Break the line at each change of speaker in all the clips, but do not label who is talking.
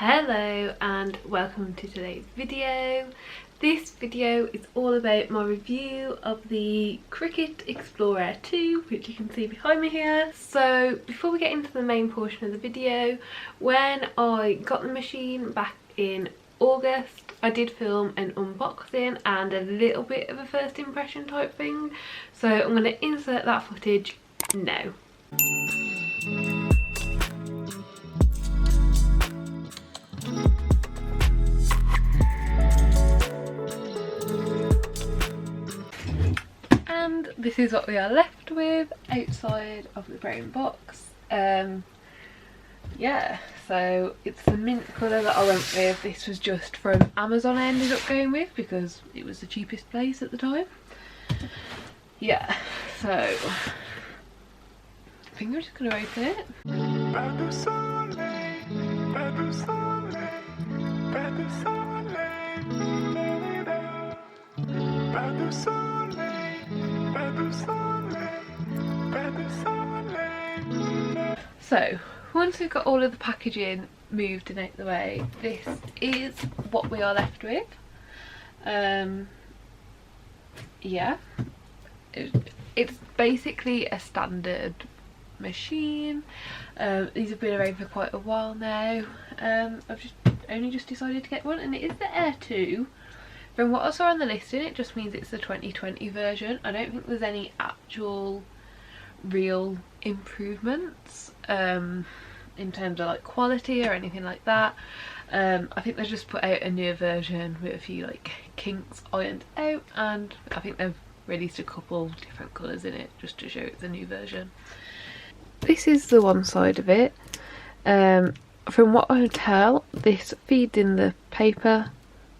Hello and welcome to today's video. This video is all about my review of the Cricut Explorer 2, which you can see behind me here. So before we get into the main portion of the video, when I got the machine back in August, I did film an unboxing and a little bit of a first impression type thing. So I'm going to insert that footage now. And this is what we are left with outside of the brown box. Yeah, so it's the mint colour that I went with. This was just from Amazon I ended up going with because it was the cheapest place at the time. Yeah, so I think I'm just going to open it. So once we've got all of the packaging moved and out the way, this is what we are left with. Yeah, it's basically a standard machine. These have been around for quite a while now. I've only just decided to get one, and it is the Air 2. From what I saw on the listing, it just means it's the 2020 version. I don't think there's any actual real improvements in terms of like quality or anything like that. I think they've just put out a newer version with a few like kinks ironed out, and I think they've released a couple different colours in it just to show it's a new version. This is the one side of it. From what I can tell, this feeds in the paper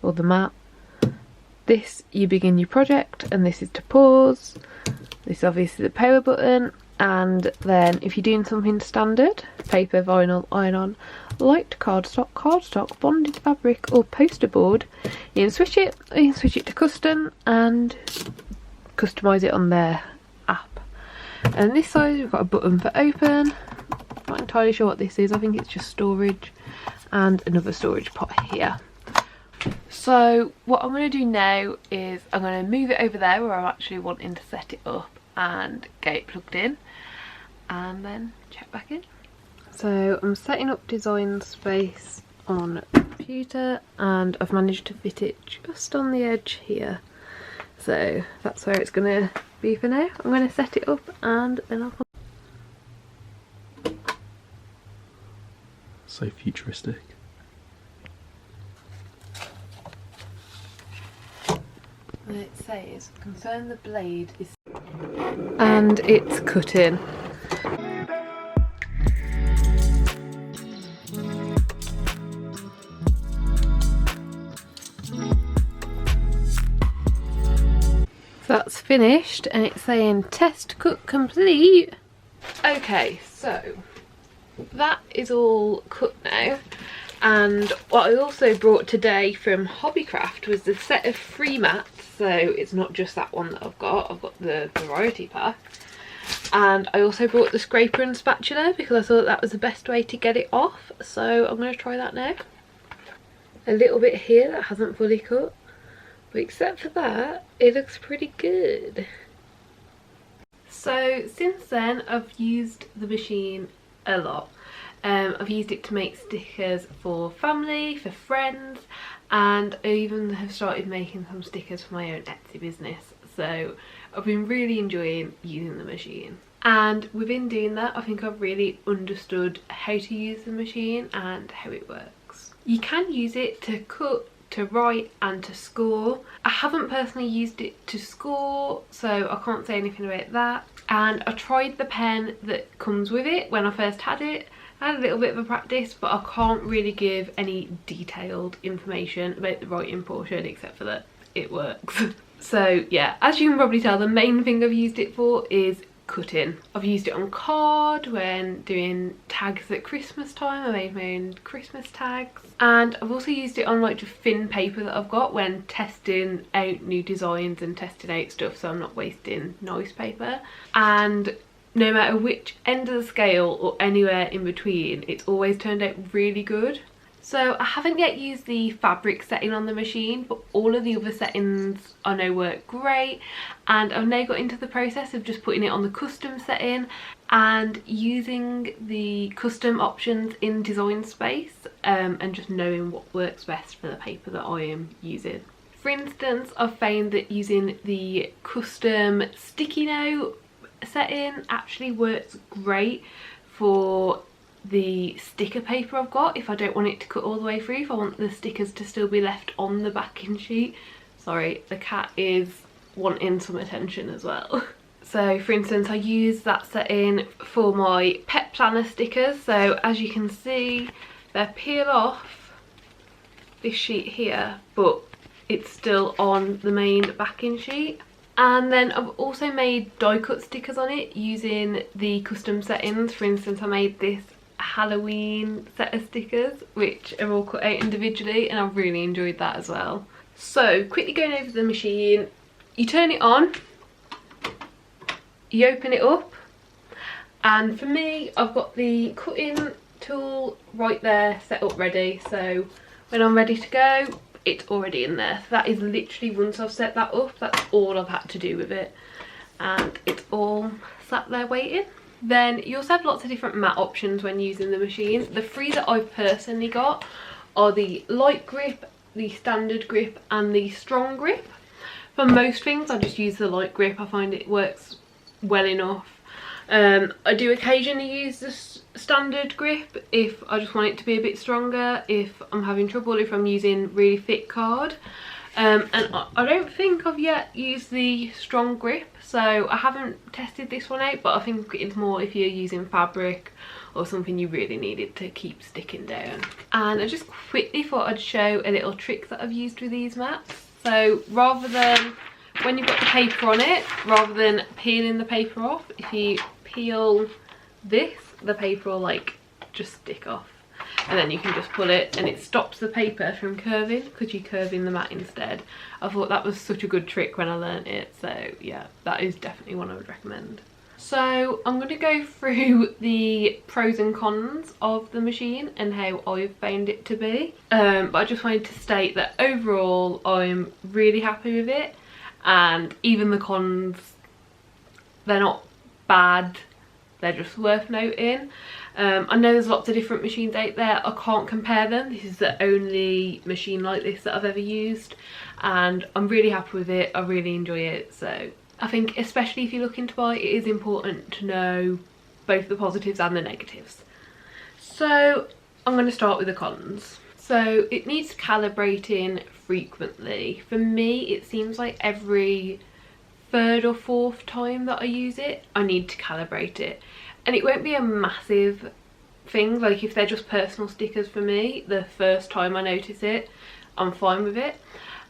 or the mat. This, you begin your project, and this is to pause. This is obviously the power button, and then if you're doing something standard, paper, vinyl, iron-on, light cardstock, bonded fabric or poster board, you can switch it, or you can switch it to custom and customise it on their app. And this side we've got a button for open. Not entirely sure what this is, I think it's just storage, and another storage pot here. So what I'm going to do now is I'm going to move it over there where I'm actually wanting to set it up and get it plugged in, and then check back in. So I'm setting up design space on the computer, and I've managed to fit it just on the edge here. So that's where it's going to be for now. I'm going to set it up and then I'll come.
So futuristic.
And it says, confirm the blade is... And it's cutting. That's finished, and it's saying test cut complete. Okay, so that is all cut now. And what I also brought today from Hobbycraft was the set of 3 mats. So it's not just that one that I've got the variety pack. And I also brought the scraper and spatula because I thought that was the best way to get it off. So I'm going to try that now. A little bit here that hasn't fully cut, but except for that, it looks pretty good. So since then I've used the machine a lot. I've used it to make stickers for family, for friends, and I even have started making some stickers for my own Etsy business. So I've been really enjoying using the machine. And within doing that, I think I've really understood how to use the machine and how it works. You can use it to cut, to write and to score. I haven't personally used it to score, so I can't say anything about that. And I tried the pen that comes with it when I first had it. I had a little bit of a practice, but I can't really give any detailed information about the writing portion except for that it works. So yeah, as you can probably tell, the main thing I've used it for is cutting. I've used it on card when doing tags at Christmas time. I made my own Christmas tags, and I've also used it on like just thin paper that I've got when testing out new designs and testing out stuff, so I'm not wasting nice paper. And no matter which end of the scale or anywhere in between, it's always turned out really good. So I haven't yet used the fabric setting on the machine, but all of the other settings I know work great, and I've now got into the process of just putting it on the custom setting and using the custom options in Design Space, and just knowing what works best for the paper that I am using. For instance, I've found that using the custom sticky note setting actually works great for the sticker paper I've got if I don't want it to cut all the way through, if I want the stickers to still be left on the backing sheet. Sorry, the cat is wanting some attention as well. So for instance, I use that setting for my pet planner stickers. So as you can see, they peel off this sheet here, but it's still on the main backing sheet. And then I've also made die cut stickers on it using the custom settings. For instance, I made this Halloween set of stickers which are all cut out individually, and I've really enjoyed that as well. So quickly going over the machine, you turn it on, you open it up, and for me I've got the cutting tool right there set up ready, so when I'm ready to go it's already in there. So that is literally, once I've set that up, that's all I've had to do with it, and it's all sat there waiting. Then you also have lots of different matte options when using the machine. The three that I've personally got are the light grip, the standard grip and the strong grip. For most things I just use the light grip, I find it works well enough. I do occasionally use the standard grip if I just want it to be a bit stronger, if I'm having trouble, if I'm using really thick card. And I don't think I've yet used the strong grip, so I haven't tested this one out, but I think it's more if you're using fabric or something you really need it to keep sticking down. And I just quickly thought I'd show a little trick that I've used with these mats. So rather than, when you've got the paper on it, rather than peeling the paper off, if you peel this, the paper will like just stick off, and then you can just pull it and it stops the paper from curving because you're curving the mat instead. I thought that was such a good trick when I learned it, so yeah, that is definitely one I would recommend. So I'm going to go through the pros and cons of the machine and how I've found it to be, but I just wanted to state that overall I'm really happy with it, and even the cons, they're not bad, they're just worth noting. I know there's lots of different machines out there, I can't compare them. This is the only machine like this that I've ever used, and I'm really happy with it, I really enjoy it. So I think especially if you're looking to buy, it is important to know both the positives and the negatives. So I'm going to start with the cons. So it needs calibrating frequently. For me, it seems like every third or fourth time that I use it, I need to calibrate it. And it won't be a massive thing, like if they're just personal stickers for me, the first time I notice it, I'm fine with it.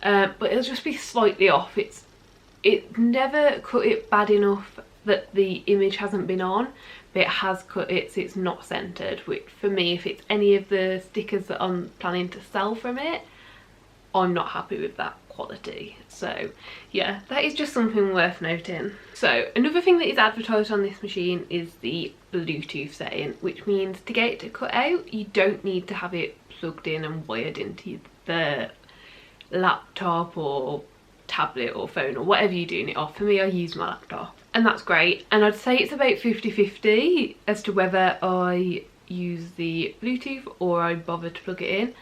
But it'll just be slightly off. It never cut it bad enough that the image hasn't been on, but it has cut it so it's not centered, which for me, if it's any of the stickers that I'm planning to sell from it, I'm not happy with that quality. So yeah, that is just something worth noting. So another thing that is advertised on this machine is the Bluetooth setting, which means to get it to cut out, you don't need to have it plugged in and wired into the laptop or tablet or phone or whatever you're doing it off. For me, I use my laptop, and that's great. And I'd say it's about 50-50 as to whether I use the Bluetooth or I bother to plug it in.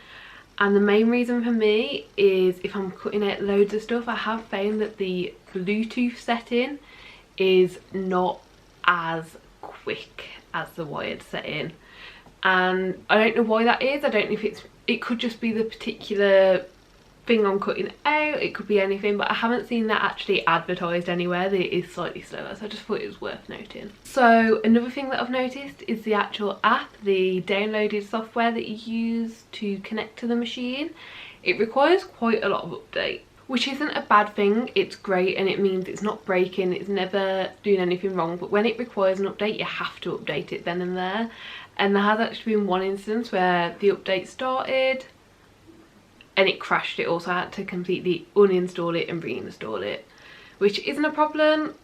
And the main reason for me is if I'm cutting out loads of stuff, I have found that the Bluetooth setting is not as quick as the wired setting, and I don't know why that is. I don't know if it could just be the particular thing I'm cutting out, it could be anything, but I haven't seen that actually advertised anywhere that it is slightly slower, so I just thought it was worth noting. So another thing that I've noticed is the actual app, the downloaded software that you use to connect to the machine. It requires quite a lot of update, which isn't a bad thing. It's great, and it means it's not breaking, it's never doing anything wrong, but when it requires an update, you have to update it then and there. And there has actually been one instance where the update started and it crashed it all, so I had to completely uninstall it and reinstall it, which isn't a problem.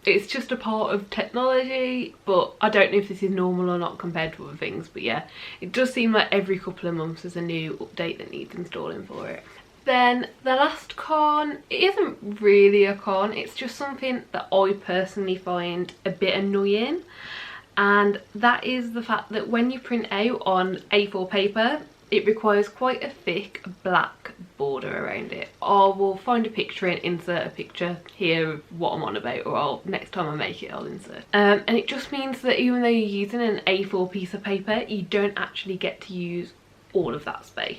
it's just a part of technology, but I don't know if this is normal or not compared to other things. But yeah, it does seem like every couple of months there's a new update that needs installing for it. Then the last con, it isn't really a con, it's just something that I personally find a bit annoying, and that is the fact that when you print out on A4 paper, it requires quite a thick black border around it. I will find a picture and insert a picture here of what I'm on about, or next time I make it I'll insert. And it just means that even though you're using an A4 piece of paper, you don't actually get to use all of that space.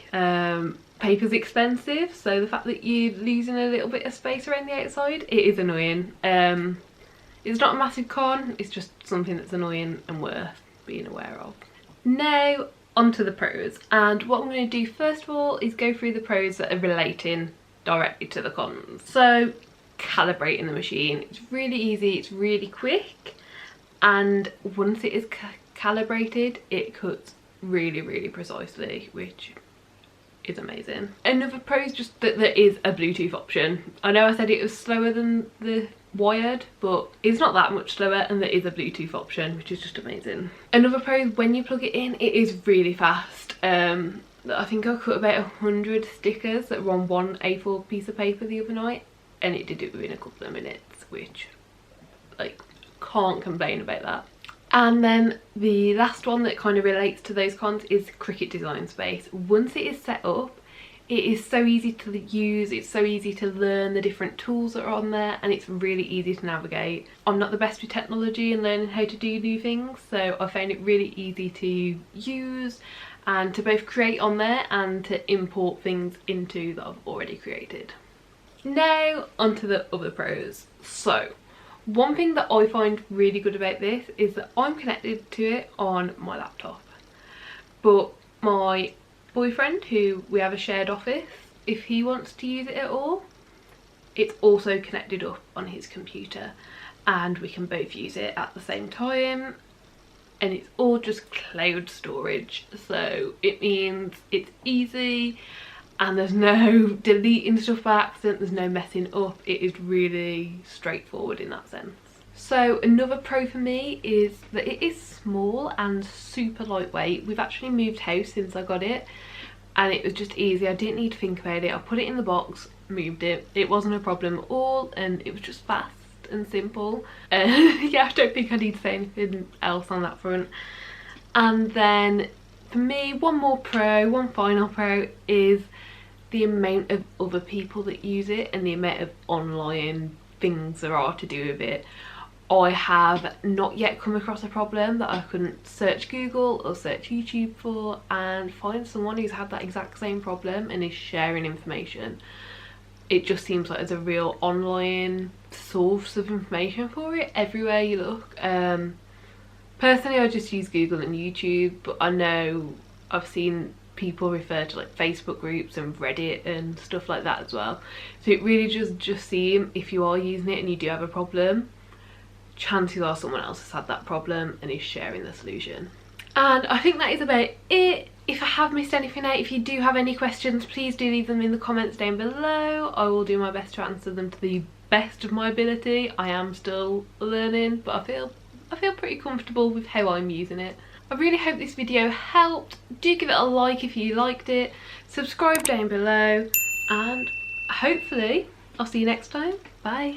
Paper's expensive, so the fact that you're losing a little bit of space around the outside, it is annoying. It's not a massive con, it's just something that's annoying and worth being aware of. Now onto the pros, and what I'm going to do first of all is go through the pros that are relating directly to the cons. So calibrating the machine, it's really easy, it's really quick, and once it is calibrated it cuts really precisely, which is amazing. Another pro is just that there is a Bluetooth option. I know I said it was slower than the wired, but it's not that much slower, and there is a Bluetooth option, which is just amazing. Another pro is when you plug it in, it is really fast. I think I cut about 100 stickers that were on one A4 piece of paper the other night, and it did it within a couple of minutes, which, like, can't complain about that. And then the last one that kind of relates to those cons is Cricut Design Space. Once it is set up, it is so easy to use, it's so easy to learn the different tools that are on there, and it's really easy to navigate. I'm not the best with technology and learning how to do new things, so I found it really easy to use and to both create on there and to import things into that I've already created. Now onto the other pros. So one thing that I find really good about this is that I'm connected to it on my laptop, but my boyfriend, who we have a shared office, if he wants to use it at all, it's also connected up on his computer and we can both use it at the same time, and it's all just cloud storage, so it means it's easy and there's no deleting stuff by accident, there's no messing up. It is really straightforward in that sense. So another pro for me is that it is small and super lightweight. We've actually moved house since I got it, and it was just easy. I didn't need to think about it. I put it in the box, moved it. It wasn't a problem at all, and it was just fast and simple. Yeah, I don't think I need to say anything else on that front. And then for me, one final pro is the amount of other people that use it and the amount of online things there are to do with it. I have not yet come across a problem that I couldn't search Google or search YouTube for and find someone who's had that exact same problem and is sharing information. It just seems like there's a real online source of information for it everywhere you look. Personally, I just use Google and YouTube, but I know I've seen people refer to like Facebook groups and Reddit and stuff like that as well. So it really just seems, if you are using it and you do have a problem, chances are someone else has had that problem and is sharing the solution. And I think that is about it. If I have missed anything out, if you do have any questions, please do leave them in the comments down below. I will do my best to answer them to the best of my ability. I am still learning, but I feel pretty comfortable with how I'm using it. I really hope this video helped. Do give it a like if you liked it, subscribe down below, and hopefully I'll see you next time. Bye.